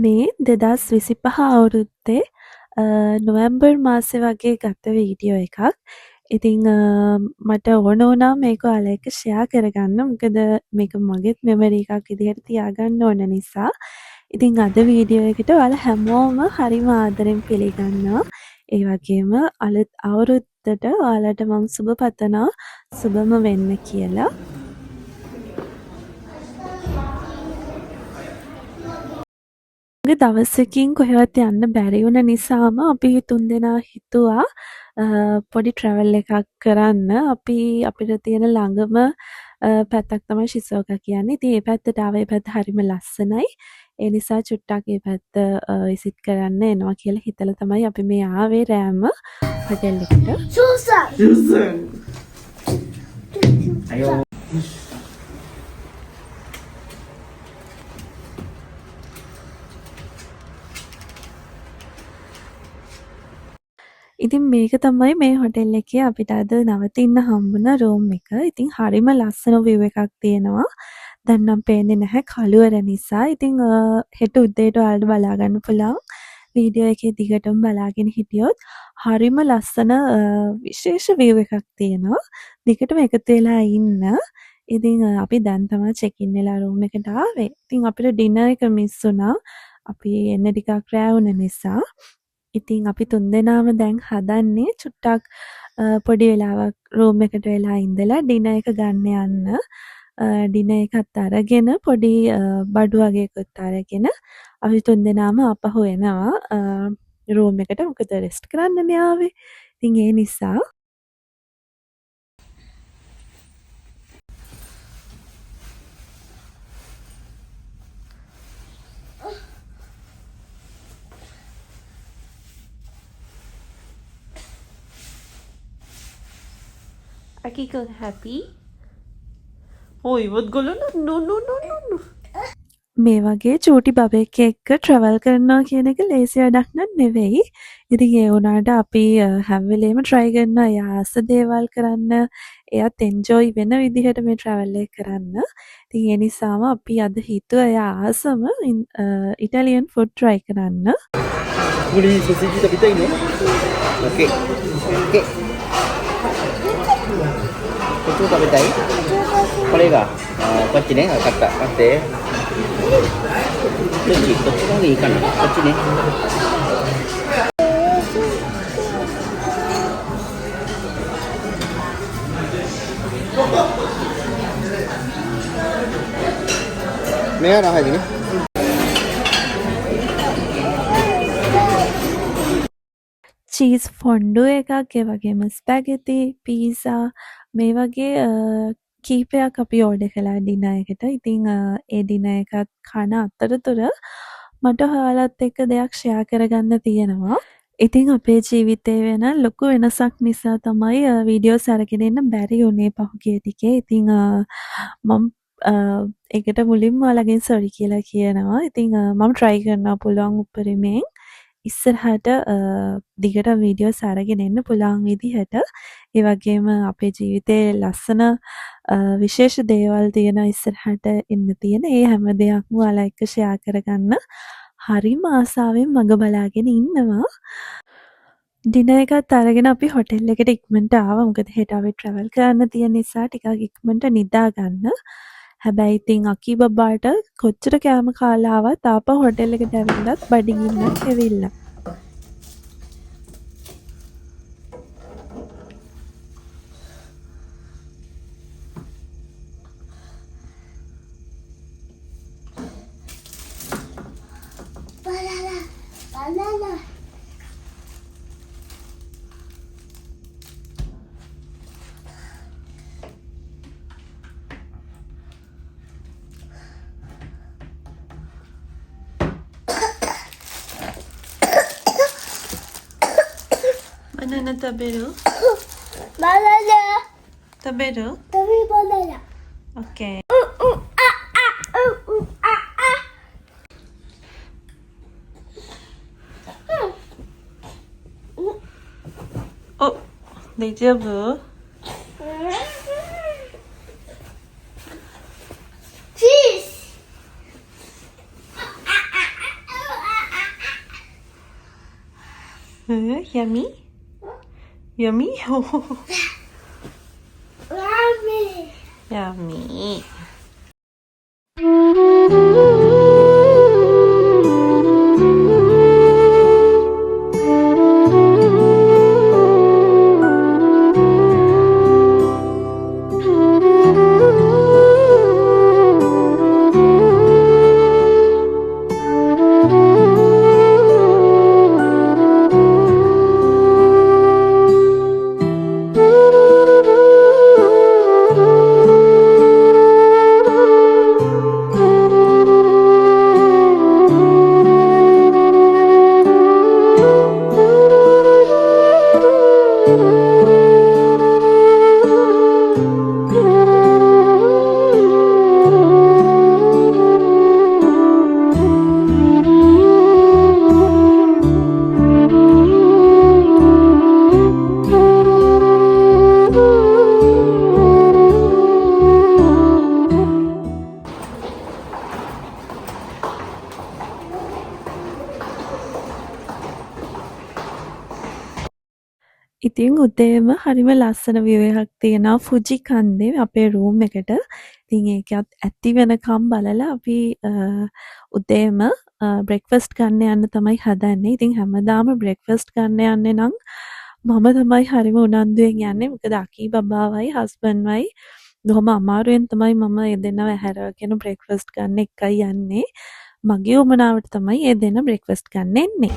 මේ 2025 අවුරුද්දේ නොවැම්බර් මාසේ වගේ ගත්ත වීඩියෝ එකක්. ඉතින් මට ඕන වුණා මේක ඔයාලා එක්ක ෂෙයා කරගන්න. මොකද මේක මගේත් මෙමරි එකක් විදිහට තියාගන්න ඕන නිසා. ඉතින් අද වීඩියෝ එකට ඔයාලා හැමෝම හරිම ආදරෙන් පිළිගන්නවා. ඒ වගේම අලුත් අවුරුද්දට ඔයාලට මම සුබ පතනවා. සුබම වෙන්න කියලා. දවසකින් කොහෙවත් යන්න බැරි වුණ නිසාම අපි තුන්දෙනා හිතුවා පොඩි ට්‍රැවල් එකක් කරන්න. අපි අපිට තියෙන ළඟම පැත්තක් තමයි ශිසෝකා කියන්නේ. ඉතින් ඒ පැත්තට ආවේ. ඒ පැත්ත හරිම ලස්සනයි. ඒ නිසා චුට්ටක් ඒ පැත්ත විසිට් කරන්න එනවා කියලා හිතලා තමයි අපි මේ ආවේ රෑම හොටෙල් එකට. Susan. Ayo. ඉතින් මේක තමයි මේ හොටෙල් එකේ අපිට අද නවතින්න හම්බුන රූම් එක. ඉතින් හරිම ලස්සන view එකක් තියෙනවා. දැන් නම් පේන්නේ නැහැ කළුවර නිසා. ඉතින් හෙට උදේට ඔයාලට බලා ගන්න පුළුවන්. වීඩියෝ එකේ දිගටම බලාගෙන හිටියොත් හරිම ලස්සන විශේෂ view එකක් තියෙනවා. දිගටම එකතු වෙලා ඉන්න. ඉතින් අපි දැන් තමයි check in වෙලා රූම් එකට ආවේ. ඉතින් අපිට ඩිනර් එක මිස් වුණා. අපි එන්න ටිකක් රෑ වුණ නිසා. ඉතින් අපි තුන්දෙනාම දැන් හදන්නේ චුට්ටක් පොඩි වෙලාවක් රූම් එකට වෙලා ඉඳලා ඩිනර් එක ගන්න යන්න. ඩිනර් එකත් අරගෙන පොඩි බඩු වගේකුත් අරගෙන අපි තුන්දෙනාම ආපහු එනවා රූම් එකට. මොකද රෙස්ට් කරන්නනේ ආවේ. ඉතින් ඒ නිසා Akiko happy? Oh, ඉවත් ගොල්ලෝ no. මේ වගේ චූටි බබෙක් එක්ක ට්‍රැවල් කරනවා කියන එක ලේසි වැඩක් නෙවෙයි. ඉතින් ඒ වුණාට අපි හැම වෙලේම try කරනවා එයා ආස දේවල් කරන්න, එයාත් enjoy වෙන විදිහට මේ travel එක කරන්න. ඉතින් ඒ නිසාම අපි අද හිතුවා එයා ආසම Italian food try කරන්න. Boleh sesi kita kita ini. Okey. Okey. Itu tak betul. Boleh tak? Kecil ni kata kata. Kecil kali kan. Kecil ni. Merah aja ni. Cheese fondue එකක්, ඒ වගේම ස්පැගෙති, පීසා මේ වගේ කීපයක් අපි ඕඩර් කළා dinner එකට. ඉතින් ඒ ඩිනර් එකත් කන අතරතුර මට ඔයාලත් එක්ක දෙයක් ෂෙයා කරගන්න තියෙනවා. ඉතින් අපේ ජීවිතේ වෙන ලොකු වෙනසක් නිසා තමයි වීඩියෝස් අරගෙන ඉන්න බැරි වුණේ පහුගිය ටිකේ. ඉතින් මම ඒකට මුලින්ම ඔයාලගෙන් සෝරි කියලා කියනවා. ඉතින් මම try කරනවා පුළුවන් උපරිමයෙන් ඉස්සරහට දිගට වීඩියෝස් අරගෙන එන්න පුළුවන් විදිහට. ඒ වගේම අපේ ජීවිතේ ලස්සන විශේෂ දේවල් තියෙන ඉස්සරහට එන්න තියෙන ඒ හැම දෙයක්ම ඔයාලා එක්ක ෂෙයා කරගන්න හරිම ආසාවෙන් මග බලාගෙන ඉන්නවා. ඩිනර් එකත් අරගෙන අපි හොටෙල් එකට ඉක්මනට ආවා. මොකද හෙට අපි ට්‍රැවල් කරන්න තියෙන නිසා ටිකක් ඉක්මනට නිදා ගන්න. හැබැයි ඉතින් අකී බබාට කොච්චර කෑම කාලා ආවත් ආපහු හොටෙල් එකට ඇවිල්ලත් බඩගින්නක් ඇවිල්ලා. Banana taberu? Banana. Taberu? Tabi banana. Okay. Oh, dejavu. Cheese. Yummy? Yummy? Mommy. Yummy. ඉතින් උදේම හරිම ලස්සන view එකක් තියෙනවා ෆුජි කන්දේ අපේ room එකට. ඉතින් ඒකත් ඇති වෙනකම් බලලා අපි උදේම breakfast ගන්න යන්න තමයි හදන්නේ. ඉතින් හැමදාම breakfast ගන්න යන්නේ නම් මම තමයි හරිම උනන්දුවෙන් යන්නේ. මොකද අකී බබාවයි husband වයි බොහොම අමාරුවෙන් තමයි මම ඒ දෙන්නව ඇහැරගෙන breakfast ගන්න එකයි යන්නේ. මගේ උමනාවට තමයි ඒ දෙන්න breakfast ගන්න එන්නේ.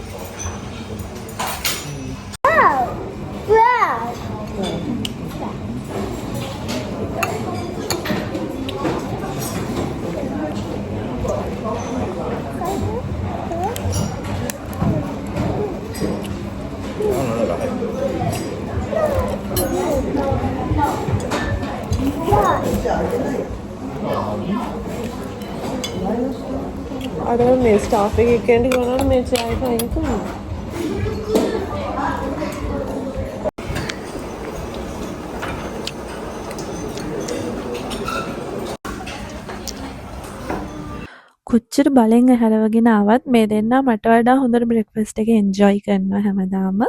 Wow. අර මේ ස්ටාෆ් එකේ කැන්ඩි ගන්නවනේ මේ චායක අයින් කරනවා. කොච්චර බලෙන් ඇහැරවගෙන ආවත් මේ දෙන්නා මට වඩා හොඳට බ්‍රෙක්ෆාස්ට් එක එන්ජොයි කරනවා හැමදාම.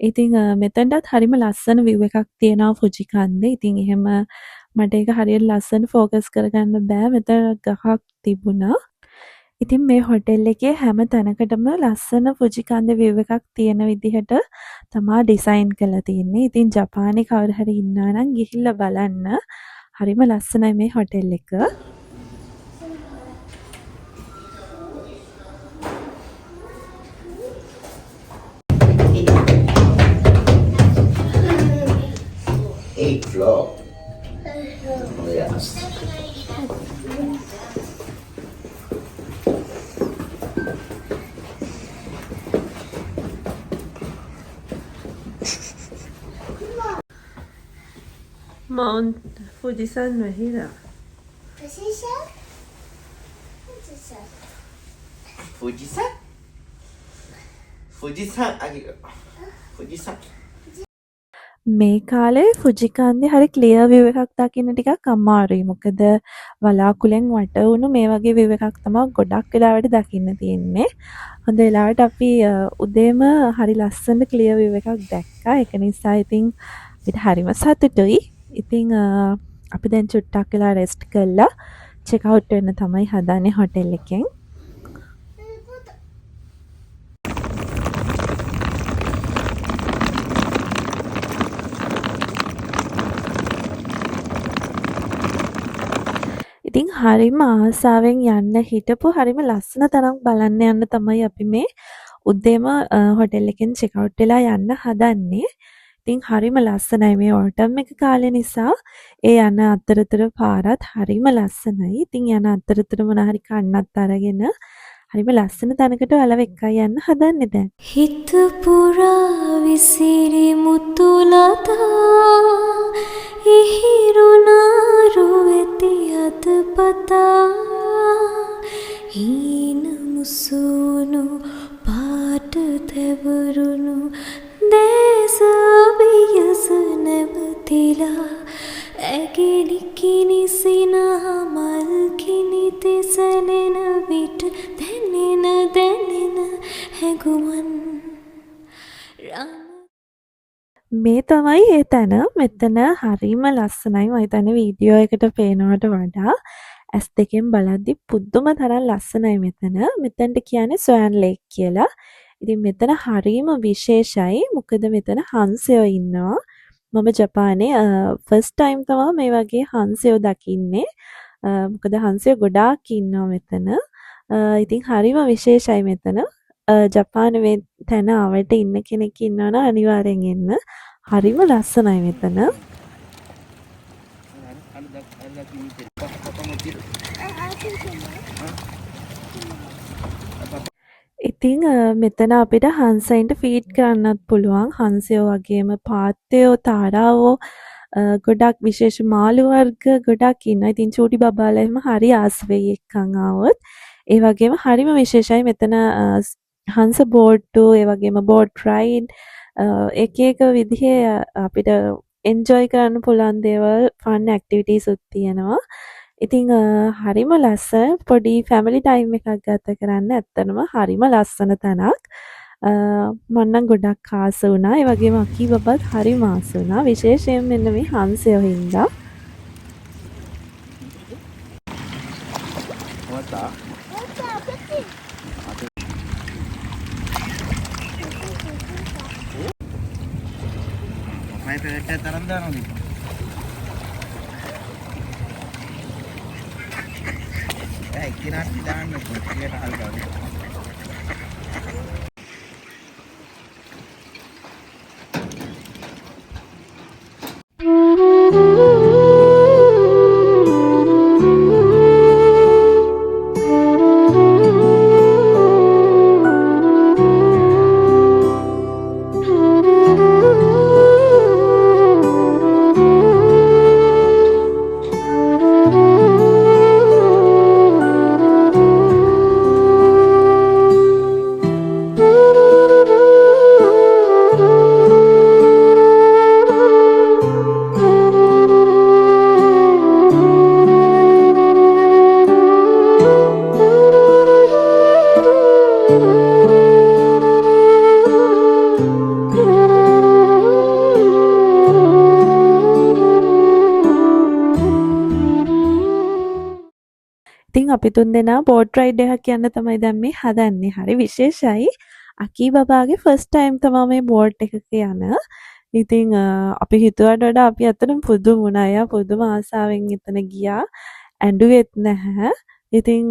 ඉතින් මෙතනටත් හරිම ලස්සන view එකක් තියෙනවා ෆුජි කන්දේ. ඉතින් එහෙම මට ඒක හරියට ලස්සන ફોකස් කරගන්න බෑ. මෙතන ගහක් තිබුණා. ඉතින් මේ හොටෙල් එකේ හැම තැනකටම ලස්සන ෆුජි කන්දේ view එකක් තියෙන විදිහට තමා ඩිසයින් කරලා තියෙන්නේ. ඉතින් ජපානයේ කවුරු හරි ඉන්නවා නම් ගිහිල්ලා බලන්න. හරිම ලස්සනයි මේ හොටෙල් එක. Eighth floor. Oh, yes. Mount Fujisan Mahira. Position. Position. Fujisan? Fujisan. Fujisan. මේ කාලේ ෆුජි කන්දේ හරි ක්ලියර් view එකක් දකින්න ටිකක් අමාරුයි. මොකද වලාකුලෙන් වට වුණු මේ වගේ view එකක් තමයි ගොඩක් වෙලාවට දකින්න තියෙන්නේ. හොඳ වෙලාවට අපි උදේම හරි ලස්සන ක්ලියර් view එකක් දැක්කා. ඒක නිසා ඉතින් අපිට හරිම සතුටුයි. ඉතින් අපි දැන් චුට්ටක් වෙලා රෙස්ට් කළා. චෙක් අවුට් වෙන්න තමයි හදන්නේ හොටෙල් එකෙන්. ඉතින් හරිම ආසාවෙන් යන්න හිටපු හරිම ලස්සන තරම් බලන්න යන්න තමයි අපි මේ උදේම හොටෙල් එකෙන් චෙක් අවුට් වෙලා යන්න හදන්නේ. ඉතින් හරිම ලස්සනයි මේ ඕටම් එක කාලේ නිසා ඒ යන අතරතුර පාරත් හරිම ලස්සනයි. ඉතින් යන අතරතුර මොන හරි කන්නත් අරගෙන හරිම ලස්සන තැනකට ඔයාලව එක්කයි යන්න හදන්නේ දැන්. හිත පුරා විසිරි මුතුලතා ඉහිරුනාරු වෙති අතපතා හීන මුසුණු පාට තැවරුණු දේශ වියස නැවතිලා ඇගිලි කිනිසින මල් කිනි තෙසලෙන විට දැනෙන හැඟුමන් මේ තමයි ඒ තැන. මෙතන හරිම ලස්සනයි. මම හිතන්නේ වීඩියෝ එකට පේනවට වඩා ඇස් දෙකෙන් බලද්දි පුදුම තරම් ලස්සනයි මෙතන. මෙතනට කියන්නේ සොයන් ලේක් කියලා. ඉතින් මෙතන හරිම විශේෂයි. මොකද මෙතන හංසයෝ ඉන්නවා. මම ජපානයේ ෆස්ට් ටයිම් තමයි මේ වගේ හංසයෝ දකින්නේ. මොකද හංසයෝ ගොඩාක් ඉන්නවා මෙතන. ඉතින් හරිම විශේෂයි මෙතන. ජපානයේ මේ තැන ආවට ඉන්න කෙනෙක් ඉන්නවනම් අනිවාර්යෙන් එන්න. හරිම ලස්සනයි මෙතන. ඉතින් මෙතන අපිට හංසයින්ට ෆීඩ් කරන්නත් පුළුවන්. හංසයෝ වගේම පාත්තයෝ, තාරාවෝ ගොඩක් විශේෂ මාළු වර්ග ගොඩක් ඉන්නවා. ඉතින් චූටි බබාලා එහෙම හරි ආස වෙයි එක්කන් ආවොත්. ඒ වගේම හරිම විශේෂයි මෙතන හංස බෝට්ටු, ඒ වගේම බෝට් රයිඩ් එක එක විදිහේ අපිට එන්ජොයි කරන්න පුළුවන් දේවල් ෆන් ඇක්ටිවිටීස් උත් තියෙනවා. ඉතින් හරිම ලස්සන පොඩි ෆැමිලි ටයිම් එකක් ගත කරන්න ඇත්තටම හරිම ලස්සන තැනක්. මම නම් ගොඩක් ආස වුණා. ඒ වගේම අකී බබත් හරිම ආස වුණා. විශේෂයෙන් මෙන්න මේ හංසයෝ හින්දා. මම පෙරට තරම් දානවා. ඒ කිනාටි දාන්න කොටියට හල්ගාවි. ඉතින් අපි තුන්දෙනා බෝට් රයිඩ් එකක් යන්න තමයි දැන් මේ හදන්නේ. හරි විශේෂයි. අකී බබාගේ ෆස්ට් ටයිම් තමයි මේ බෝට් එකක යන. ඉතින් අපි හිතුවට වඩා අපි අතටම පුදුම වුණා. එයා පුදුම ආසාවෙන් එතන ගියා. ඇඬුවෙත් නැහැ. ඉතින්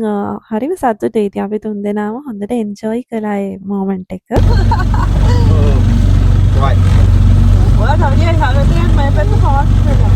හරිම සතුටුයි. ඉතින් අපි තුන්දෙනාම හොඳට එන්ජොයි කළා ඒ මොමන්ට් එක. ඔයා තවදී හරටියෙන් මම පැත්ත හොස් කරලා.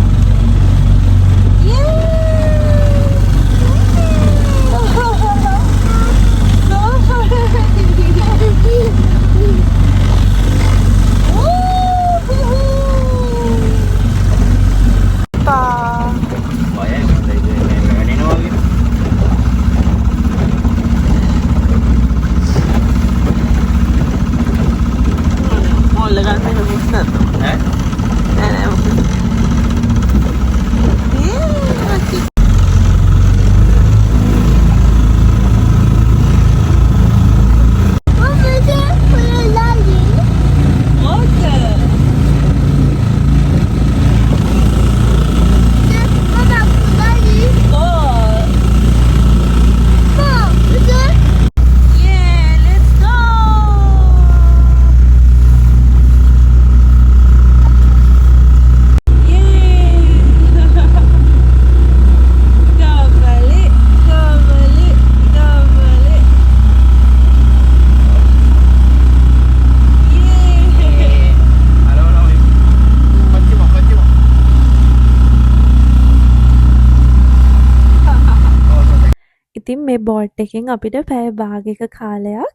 මේ බෝට් එකෙන් අපිට පැය භාගයක කාලයක්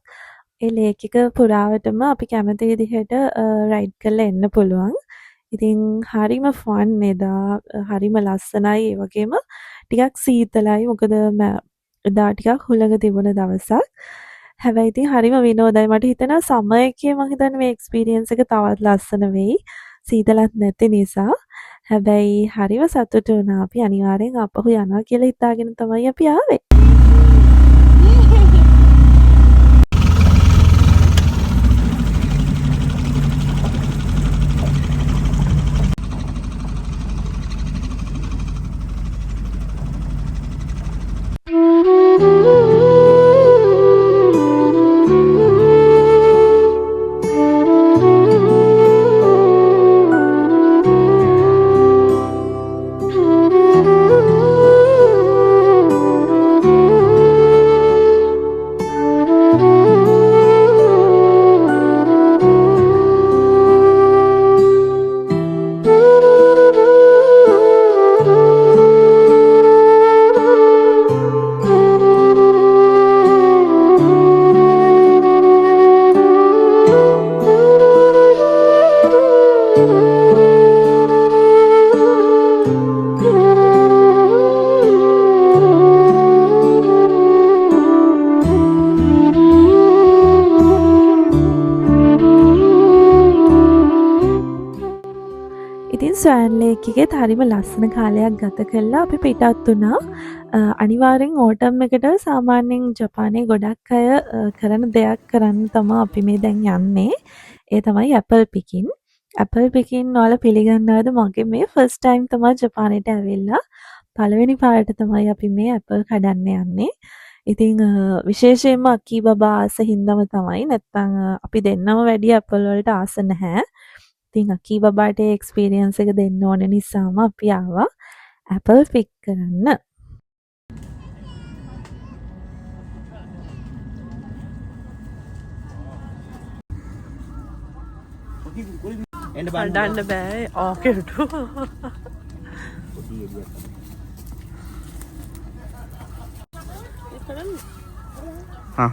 ඒ ලේක් එක පුරාවටම අපි කැමති විදිහට රයිඩ් කරලා එන්න පුළුවන්. ඉතින් හරිම ෆන් එදා හරිම ලස්සනයි ඒ වගේම ටිකක් සීතලයි මොකද එදා ටිකක් හුළඟ තිබුණ දවසක්. හැබැයි ඉතින් හරිම විනෝදයි. මට හිතෙනවා සමර් එකේ මම හිතන්නේ මේ එක්ස්පීරියන්ස් එක තවත් ලස්සන වෙයි. සීතලත් නැති නිසා. හැබැයි හරිම සතුටු වුණා. අපි අනිවාර්යෙන් ආපහු යනවා කියලා හිතාගෙන තමයි අපි ආවේ. ඉතින් ස්වෑන් ලේක් එකේත් හරිම ලස්සන කාලයක් ගත කළා. අපි පිටත් වුණා. අනිවාර්යෙන් ඕටම් එකට සාමාන්‍යයෙන් ජපානයේ ගොඩක් අය කරන දෙයක් කරන්න තමයි අපි මේ දැන් යන්නේ. ඒ තමයි ඇපල් පිකින්. ඇපල් පිකින් වල පිළිගන්නවද මගේ මේ ෆස්ට් ටයිම් තමයි ජපානයට ඇවිල්ලා. පළවෙනි පාරට තමයි අපි මේ ඇපල් කඩන්න යන්නේ. ඉතින් විශේෂයෙන්ම අකී බබා ආස හින්දාම තමයි. නැත්තම් අපි දෙන්නම වැඩි ඇපල් වලට ආස නැහැ. ඉතින් අකී බබාට ඒ එක්ස්පීරියන්ස් එක දෙන්න ඕන නිසාම අපි ආවා ඇපල් පික් කරන්න. එන්න කඩන්න බෑ ආකෙට. හා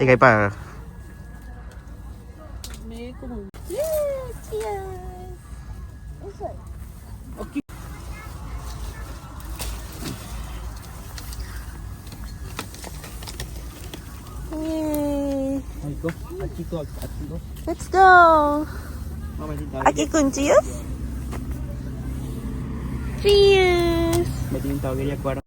ඒකයි පා Yay. Aiko, Achiko. Let's go. Mama di tahu. Aki kuncius. Cheers. Betul tahu dia kuat.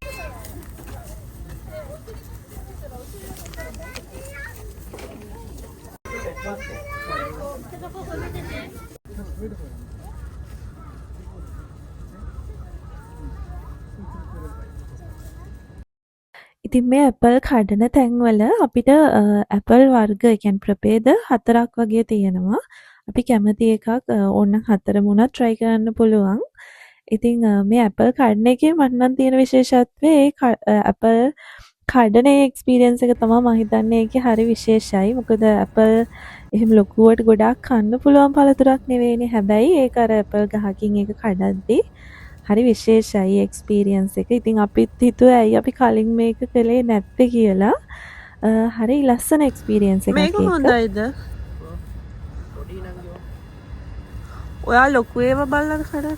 ඉතින් මේ ඇපල් කඩන තැන්වල අපිට ඇපල් වර්ග ඒ කියන්නේ ප්‍රභේද 4ක් වගේ තියෙනවා. අපි කැමති එකක් ඕන 4ම උනත් try කරන්න පුළුවන්. ඉතින් මේ ඇපල් කඩන එකේ මට නම් තියෙන විශේෂත්වය ඒ ඇපල් කඩන එක්ස්පීරියන්ස් එක තමයි මම හිතන්නේ ඒකේ හරි විශේෂයි. මොකද ඇපල් එහෙම ලොකුවට ගොඩක් කන්න පුළුවන් පළතුරක් නෙවෙයිනේ. හැබැයි ඒක අර ඇපල් ගහකින් ඒක කඩද්දී හරි විශේෂයි එක්ස්පීරියන්ස් එක. ඉතින් අපිත් හිතුවේ ඇයි අපි කලින් මේක කළේ නැත්තේ කියලා. හරි ලස්සන එක්ස්පීරියන්ස් එකක් මේක හොඳයිද? ඔයා ලොකු ඒවා බලලා කරා.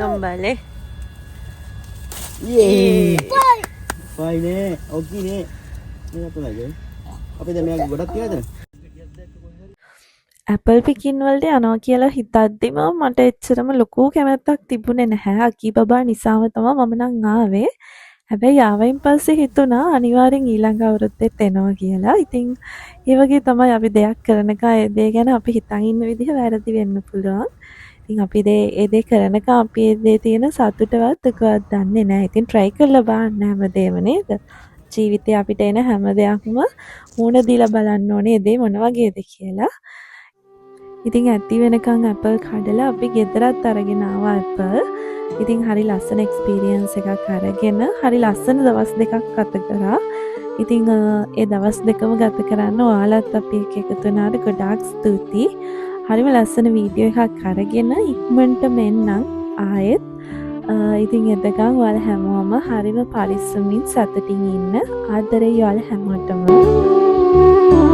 Kembali. Yeay. Fine nih, oke nih. Ini satu lagi. Apa dia yang godak dia tuh? Apple picking වලට යනවා කියලා හිතද්දිම මට එච්චරම ලොකු කැමැත්තක් තිබුණේ නැහැ. අකී බබා නිසාම තමයි මම නම් ආවේ. හැබැයි ආවයින් පස්සේ හිතුණා අනිවාර්යෙන් ඊළඟ අවුරුද්දෙත් එනවා කියලා. ඉතින් ඒ වගේ තමයි අපි දෙයක් කරනකම් ඒ දේ ගැන අපි හිතන් ඉන්න විදිහ වැරදි වෙන්න පුළුවන්. ඉතින් අපි ඒ දේ කරනකම් අපි ඒ දේ තියෙන සතුටවත් දුකවත් දන්නේ නැහැ. ඉතින් try කරලා බලන්න හැමදේම නේද? ජීවිතේ අපිට එන හැම දෙයක්ම මූණ දීලා බලන්න ඕනේ ඒ දේ මොන වගේද කියලා. ඉතින් ඇති වෙනකන් ඇපල් කඩලා අපි ගෙදරත් අරගෙන ආවා ඇපල්. ඉතින් හරි ලස්සන එක්ස්පීරියන්ස් එකක් අරගෙන හරි ලස්සන දවස් දෙකක් ගත කරා. ඉතින් ඒ දවස් දෙකම ගත කරන්න ඔයාලත් අපි එක්ක එකතු වුණාට ගොඩාක් ස්තුතියි. හරිම ලස්සන වීඩියෝ එකක් අරගෙන ඉක්මනට මෙන්නම් ආයෙත්. ඉතින් එතකන් ඔයාලා හැමෝම හරිම පරිස්සමින් සතුටින් ඉන්න. ආදරේ ඔයාලා හැමෝටම.